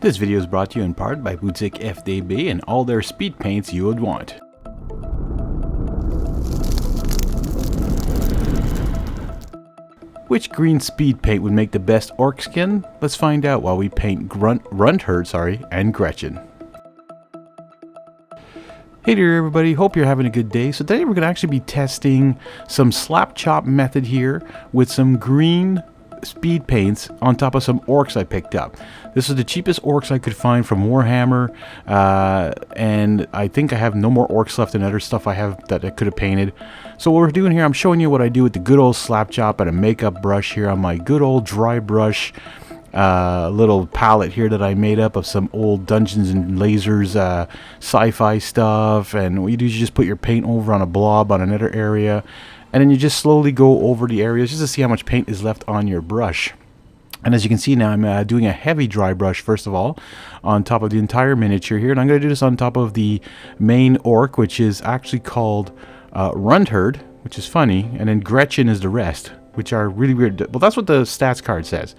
This video is brought to you in part by Boutique FDB and all their speed paints you would want. Which green speed paint would make the best Orc Skin? Let's find out while we paint Runtherd and Gretchin. Hey there everybody, hope you're having a good day. So today we're going to actually be testing some slap chop method here with some green speed paints on top of some orcs I picked up. This is the cheapest orcs I could find from Warhammer, and I think I have no more orcs left than other stuff I have that I could have painted. So what we're doing here, I'm showing you what I do with the good old slap chop and a makeup brush here on my good old dry brush little palette here that I made up of some old Dungeons and Lasers sci-fi stuff. And what you do is you just put your paint over on a blob on another area, and then you just slowly go over the areas just to see how much paint is left on your brush. And as you can see now, I'm doing a heavy dry brush first of all on top of the entire miniature here, and I'm going to do this on top of the main orc, which is actually called Runtherd, which is funny, and then Gretchin is the rest, which are really weird. Well, that's what the stats card says.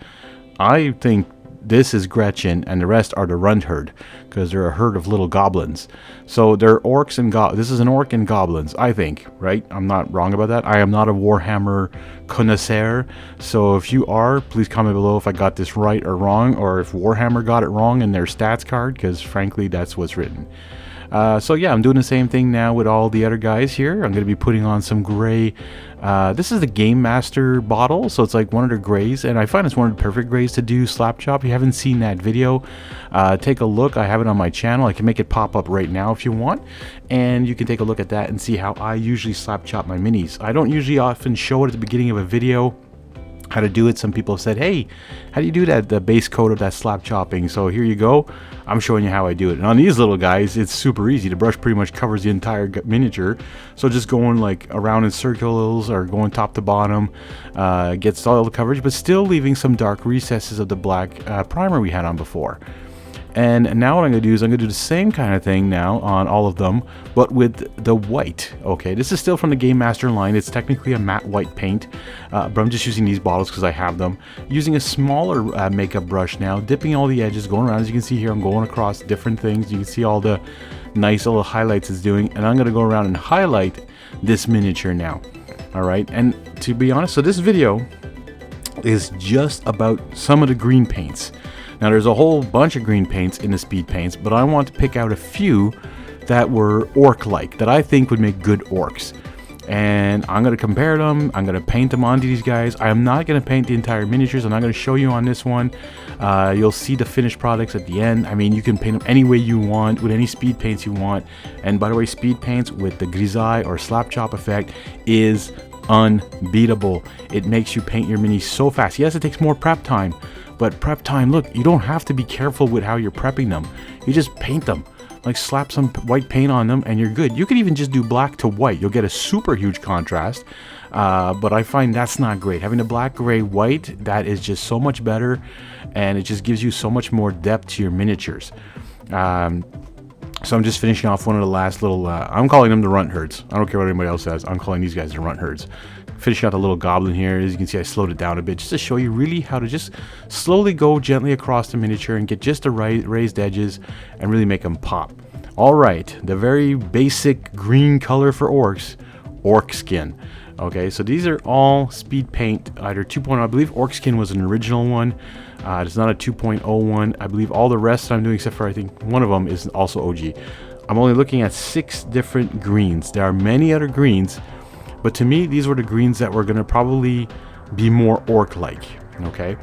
I think this is Gretchin and the rest are the Runtherd because they're a herd of little goblins. So they're orcs and this is an orc and goblins, I think, right? I'm not wrong about that. I am not a Warhammer connoisseur, so if you are, please comment below if I got this right or wrong, or if Warhammer got it wrong in their stats card, because frankly that's what's written. So yeah, I'm doing the same thing now with all the other guys here. I'm going to be putting on some gray. This is the Game Master bottle, so it's like one of their grays, and I find it's one of the perfect grays to do slap chop. If you haven't seen that video, take a look. I have it on my channel. I can make it pop up right now if you want, and you can take a look at that and see how I usually slap chop my minis. I don't usually often show it at the beginning of a video how to do it. Some people have said, hey, how do you do that, the base coat of that slap chopping? So here you go, I'm showing you how I do it. And on these little guys, it's super easy. The brush pretty much covers the entire miniature, so just going like around in circles or going top to bottom gets all the coverage, but still leaving some dark recesses of the black primer we had on before. And now what I'm going to do is I'm going to do the same kind of thing now on all of them, but with the white. Okay, this is still from the Game Master line. It's technically a matte white paint, but I'm just using these bottles because I have them. Using a smaller makeup brush now, dipping all the edges, going around. As you can see here, I'm going across different things. You can see all the nice little highlights it's doing, and I'm going to go around and highlight this miniature now. All right, and to be honest, so this video is just about some of the green paints. Now there's a whole bunch of green paints in the speed paints, but I want to pick out a few that were orc-like, that I think would make good orcs. And I'm going to compare them, I'm going to paint them onto these guys. I am not going to paint the entire miniatures. I'm not going to show you on this one. You'll see the finished products at the end. I mean, you can paint them any way you want, with any speed paints you want. And by the way, speed paints with the grisaille or slap chop effect is unbeatable. It makes you paint your minis so fast. Yes, it takes more prep time, but prep time, look, you don't have to be careful with how you're prepping them. You just paint them. Like slap some white paint on them and you're good. You could even just do black to white. You'll get a super huge contrast. But I find that's not great. Having the black, gray, white, that is just so much better. And it just gives you so much more depth to your miniatures. So I'm just finishing off one of the last little, I'm calling them the Runtherds. I don't care what anybody else says. I'm calling these guys the Runtherds. Finishing out the little goblin here. As you can see, I slowed it down a bit just to show you really how to just slowly go gently across the miniature and get just the right raised edges and really make them pop. Alright, the very basic green color for orcs, Orc Skin. Okay, so these are all speed paint, either 2.0. I believe Orc Skin was an original one. It's not a 2.0 one. I believe all the rest I'm doing, except for I think one of them, is also OG. I'm only looking at 6 different greens. There are many other greens, but to me, these were the greens that were going to probably be more orc-like, okay?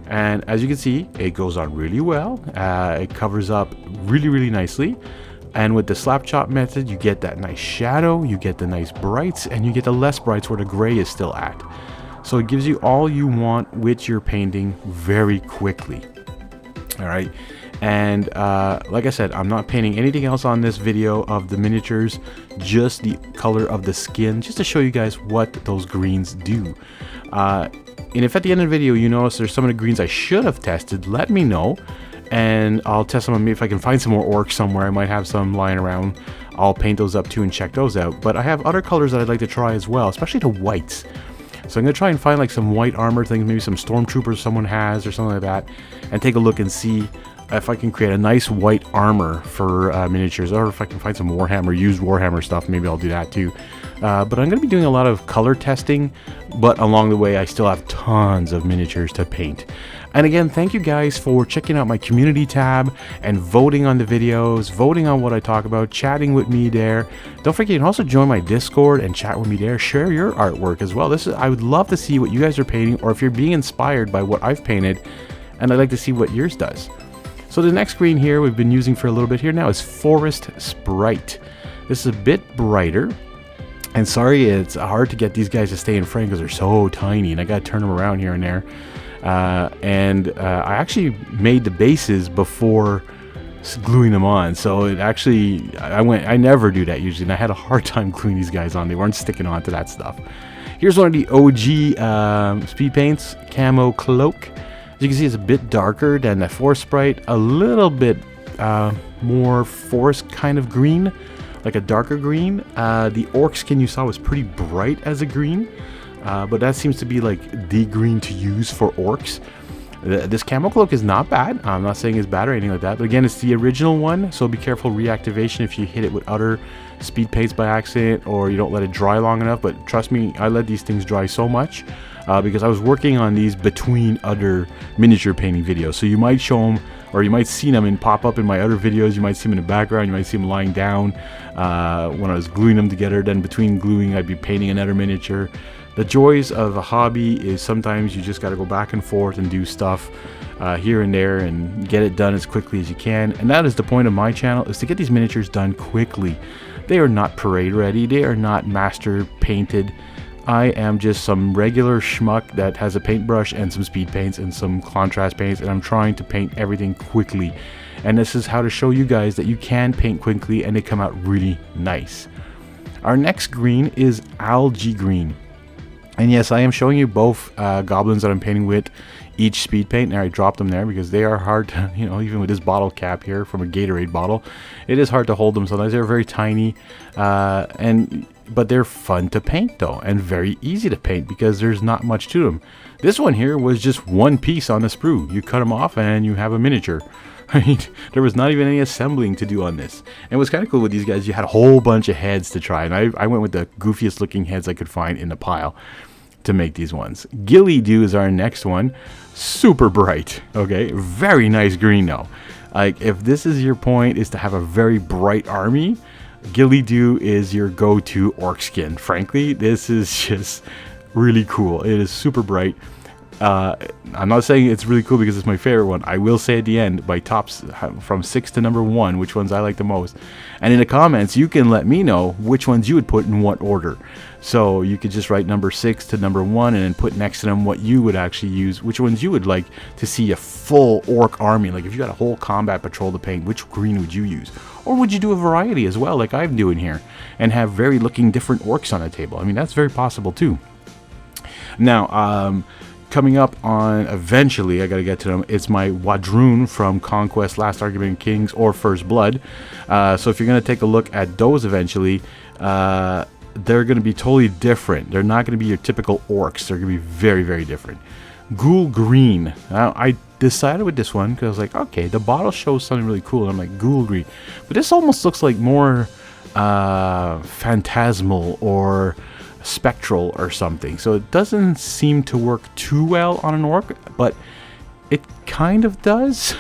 And as you can see, it goes on really well. It covers up really, really nicely. And with the slap chop method, you get that nice shadow, you get the nice brights, and you get the less brights where the gray is still at. So it gives you all you want with your painting very quickly. All right. And like I said, I'm not painting anything else on this video of the miniatures, just the color of the skin, just to show you guys what those greens do. And if at the end of the video you notice there's some of the greens I should have tested, let me know, and I'll test them on me. If I can find some more orcs somewhere, I might have some lying around. I'll paint those up too and check those out. But I have other colors that I'd like to try as well, especially the whites. So I'm going to try and find like some white armor things, maybe some stormtroopers someone has or something like that, and take a look and see if I can create a nice white armor for miniatures, or if I can find some Warhammer, used Warhammer stuff, maybe I'll do that too. But I'm going to be doing a lot of color testing, but along the way I still have tons of miniatures to paint. And again, thank you guys for checking out my community tab and voting on the videos, voting on what I talk about, chatting with me there. Don't forget, you can also join my Discord and chat with me there. Share your artwork as well. I would love to see what you guys are painting, or if you're being inspired by what I've painted, and I'd like to see what yours does. So the next green here we've been using for a little bit here now is Forest Sprite. This is a bit brighter. And sorry, it's hard to get these guys to stay in frame because they're so tiny, and I gotta turn them around here and there. I actually made the bases before gluing them on, so it actually, I never do that usually, and I had a hard time gluing these guys on. They weren't sticking on to that stuff. Here's one of the OG speed paints, Camo Cloak. As you can see, it's a bit darker than the Forest Sprite, a little bit more forest kind of green, like a darker green. The Orc Skin you saw was pretty bright as a green, but that seems to be like the green to use for orcs. This Camo Cloak is not bad. I'm not saying it's bad or anything like that, but again, it's the original one, so be careful reactivation if you hit it with other speed paints by accident, or you don't let it dry long enough. But trust me, I let these things dry so much because I was working on these between other miniature painting videos, so you might show them, or you might see them and pop up in my other videos. You might see them in the background, you might see them lying down when I was gluing them together. Then between gluing, I'd be painting another miniature. The joys of a hobby is sometimes you just got to go back and forth and do stuff here and there and get it done as quickly as you can. And that is the point of my channel, is to get these miniatures done quickly. They are not parade ready. They are not master painted. I am just some regular schmuck that has a paintbrush and some speed paints and some contrast paints, and I'm trying to paint everything quickly. And this is how to show you guys that you can paint quickly and they come out really nice. Our next green is Algea Green. And yes, I am showing you both goblins that I'm painting with each speed paint. And I dropped them there because they are hard to, you know, even with this bottle cap here from a Gatorade bottle, it is hard to hold them sometimes. They're very tiny, but they're fun to paint though, and very easy to paint because there's not much to them. This one here was just one piece on the sprue. You cut them off and you have a miniature. Right? There was not even any assembling to do on this. And what's kind of cool with these guys, you had a whole bunch of heads to try, and I went with the goofiest looking heads I could find in the pile to make these ones. Ghillie Dew is our next one. Super bright. Okay, very nice green though. Like, if this is your point, is to have a very bright army, Ghillie Dew is your go-to Orc Skin. Frankly, this is just really cool. It is super bright. I'm not saying it's really cool because it's my favorite one. I will say at the end, my tops from 6 to number 1, which ones I like the most. And in the comments, you can let me know which ones you would put in what order. So you could just write number 6 to number 1 and then put next to them what you would actually use, which ones you would like to see a full orc army. Like if you got a whole combat patrol to paint, which green would you use? Or would you do a variety as well, like I'm doing here, and have very looking different orcs on the table? I mean, that's very possible too. Now, coming up on, eventually, I gotta get to them, it's my Wadroon from Conquest, Last Argument of Kings, or First Blood. So if you're gonna take a look at those eventually, they're gonna be totally different. They're not gonna be your typical orcs. They're gonna be very, very different. Ghoul Green. Now, I decided with this one because I was like, okay, the bottle shows something really cool. And I'm like, Ghoul Green. But this almost looks like more phantasmal or spectral or something, so it doesn't seem to work too well on an orc, but it kind of does.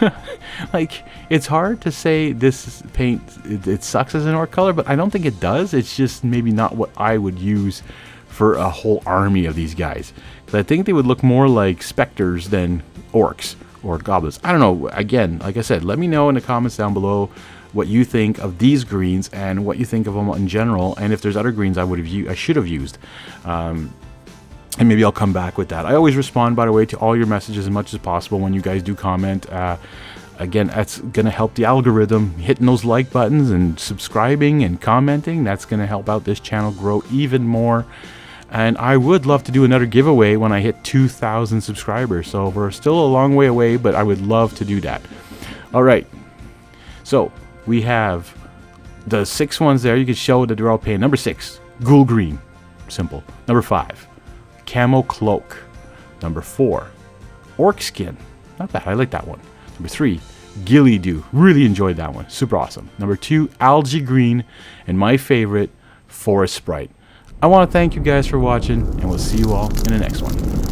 Like, it's hard to say this paint it sucks as an orc color, but I don't think it does. It's just maybe not what I would use for a whole army of these guys, because I think they would look more like specters than orcs or goblins. I don't know. Again, like I said, let me know in the comments down below what you think of these greens and what you think of them in general, and if there's other greens I should have used, and maybe I'll come back with that. I always respond, by the way, to all your messages as much as possible when you guys do comment. Again, that's gonna help the algorithm. Hitting those like buttons and subscribing and commenting, that's gonna help out this channel grow even more. And I would love to do another giveaway when I hit 2,000 subscribers, so we're still a long way away, but I would love to do that. All right, so we have the 6 ones there. You can show that they're all painted. Number 6, Ghoul Green. Simple. Number 5, Camo Cloak. Number 4, Orc Skin. Not bad. I like that one. Number 3, Ghillie Dew. Really enjoyed that one. Super awesome. Number 2, Algea Green. And my favorite, Forest Sprite. I want to thank you guys for watching, and we'll see you all in the next one.